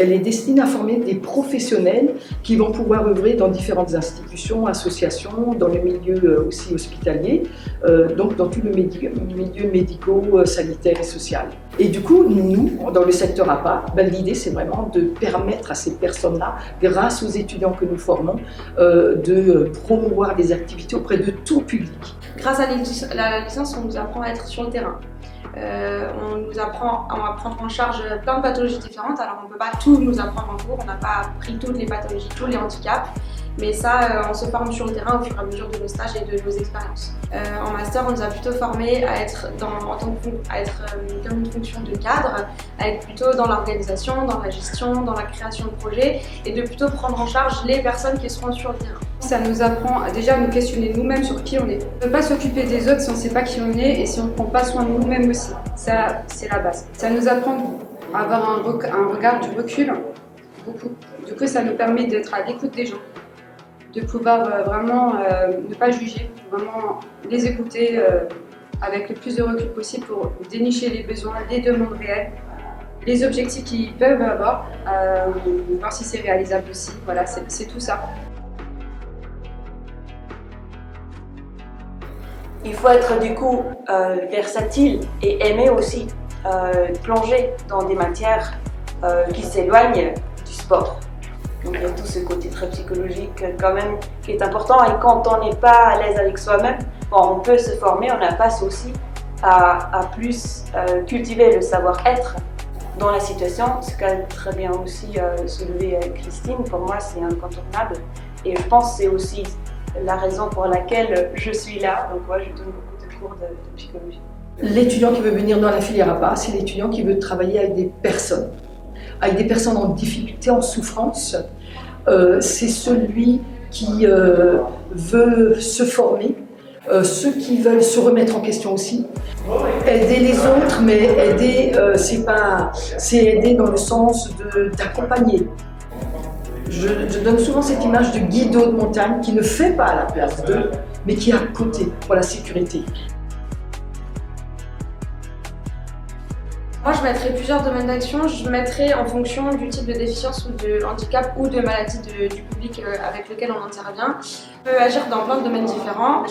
Elle est destinée à former des professionnels qui vont pouvoir œuvrer dans différentes institutions, associations, dans le milieu aussi hospitalier, donc dans tout le milieu médico-sanitaire et social. Et du coup, nous, dans le secteur APA, l'idée c'est vraiment de permettre à ces personnes-là, grâce aux étudiants que nous formons, de promouvoir des activités auprès de tout public. Grâce à la licence, on nous apprend à être sur le terrain. On nous apprend à prendre en charge plein de pathologies différentes. Alors on ne peut pas tout nous apprendre en cours, on n'a pas appris toutes les pathologies, tous les handicaps, mais ça on se forme sur le terrain au fur et à mesure de nos stages et de nos expériences. En master, on nous a plutôt formés à être comme une fonction de cadre, à être plutôt dans l'organisation, dans la gestion, dans la création de projets et de plutôt prendre en charge les personnes qui seront sur le terrain. Ça nous apprend à déjà nous questionner nous-mêmes sur qui on est. On ne peut pas s'occuper des autres si on ne sait pas qui on est et si on ne prend pas soin de nous-mêmes aussi. Ça, c'est la base. Ça nous apprend à avoir un regard du recul, beaucoup. Du coup, ça nous permet d'être à l'écoute des gens, de pouvoir vraiment ne pas juger, vraiment les écouter avec le plus de recul possible pour dénicher les besoins, les demandes réelles, les objectifs qu'ils peuvent avoir, voir si c'est réalisable aussi. Voilà, c'est tout ça. Il faut être du coup versatile et aimer aussi plonger dans des matières qui s'éloignent du sport. Donc il y a tout ce côté très psychologique quand même qui est important, et quand on n'est pas à l'aise avec soi-même, bon, on peut se former, on a passe aussi à plus cultiver le savoir-être dans la situation, ce qu'a très bien aussi soulevé Christine. Pour moi c'est incontournable et je pense que c'est aussi la raison pour laquelle je suis là. Donc moi je donne beaucoup de cours de psychologie. L'étudiant qui veut venir dans la filière APA, c'est l'étudiant qui veut travailler avec des personnes en difficulté, en souffrance. C'est celui qui veut se former, ceux qui veulent se remettre en question aussi, aider les autres, mais aider, c'est aider dans le sens d'accompagner. Je donne souvent cette image de guido de montagne qui ne fait pas à la place d'eux, mais qui est à côté pour la sécurité. Moi, je mettrais plusieurs domaines d'action. Je mettrais en fonction du type de déficience ou de handicap ou de maladie du public avec lequel on intervient. On peut agir dans plein de domaines différents.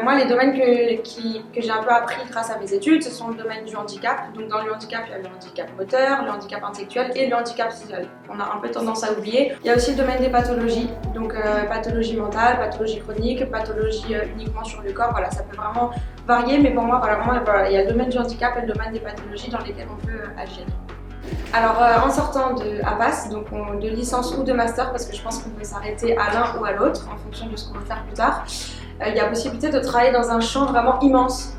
Moi, les domaines que j'ai un peu appris grâce à mes études, ce sont le domaine du handicap. Donc dans le handicap, il y a le handicap moteur, le handicap intellectuel et le handicap social. On a un peu tendance à oublier. Il y a aussi le domaine des pathologies. Donc pathologie mentale, pathologie chronique, pathologie uniquement sur le corps. Voilà, ça peut vraiment varier, mais pour moi, il y a le domaine du handicap et le domaine des pathologies dans lesquelles on peut agir. Alors en sortant de APAS, donc de licence ou de master, parce que je pense qu'on peut s'arrêter à l'un ou à l'autre en fonction de ce qu'on veut faire plus tard, il y a possibilité de travailler dans un champ vraiment immense.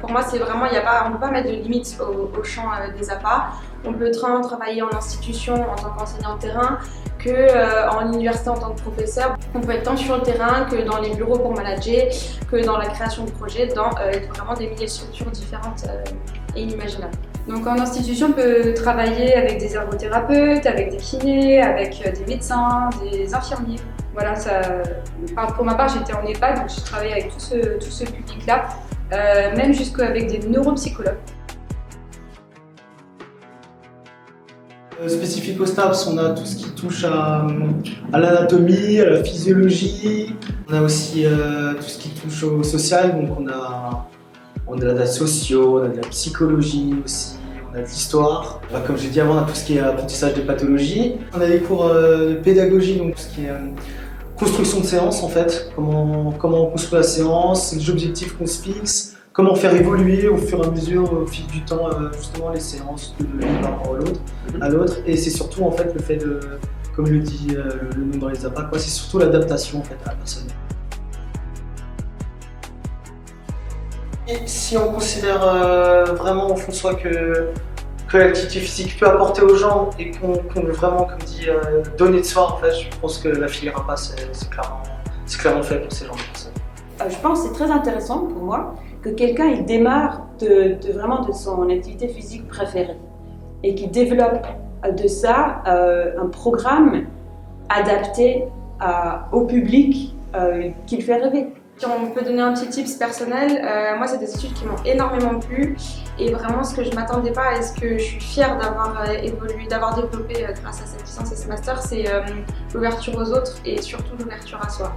Pour moi, c'est vraiment, on ne peut pas mettre de limite au champ des APA. On peut travailler en institution en tant qu'enseignant de terrain, qu'en université en tant que professeur. On peut être tant sur le terrain que dans les bureaux pour manager, que dans la création de projets, dans vraiment des milliers de structures différentes et inimaginables. Donc en institution, on peut travailler avec des ergothérapeutes, avec des kinés, avec des médecins, des infirmiers. Voilà, pour ma part, j'étais en EHPAD, donc j'ai travaillé avec tout ce public-là, même jusqu'avec des neuropsychologues. Spécifique au STAPS, on a tout ce qui touche à l'anatomie, à la physiologie. On a aussi tout ce qui touche au social, donc on a de la socio, on a de la psychologie aussi, on a de l'histoire. Comme j'ai dit avant, on a tout ce qui est apprentissage des pathologies. On a des cours de pédagogie, donc tout ce qui est construction de séance en fait, comment on construit la séance, les objectifs qu'on se fixe, comment faire évoluer au fur et à mesure, au fil du temps, justement les séances d'un rapport à l'autre. Et c'est surtout en fait le fait de, comme le dit le nom dans les APA, c'est surtout l'adaptation en fait à la personne. Et si on considère vraiment au fond de soi que l'activité physique peut apporter aux gens et qu'on veut vraiment, comme dit, donner de soi, en fait, je pense que la filière APA c'est clairement fait pour ces gens de personnes. Je pense que c'est très intéressant pour moi que quelqu'un il démarre vraiment de son activité physique préférée et qu'il développe de ça un programme adapté au public qu'il fait rêver. Si on peut donner un petit tips personnel, moi c'est des études qui m'ont énormément plu et vraiment ce que je m'attendais pas et ce que je suis fière d'avoir évolué, d'avoir développé grâce à cette licence et ce master, c'est l'ouverture aux autres et surtout l'ouverture à soi.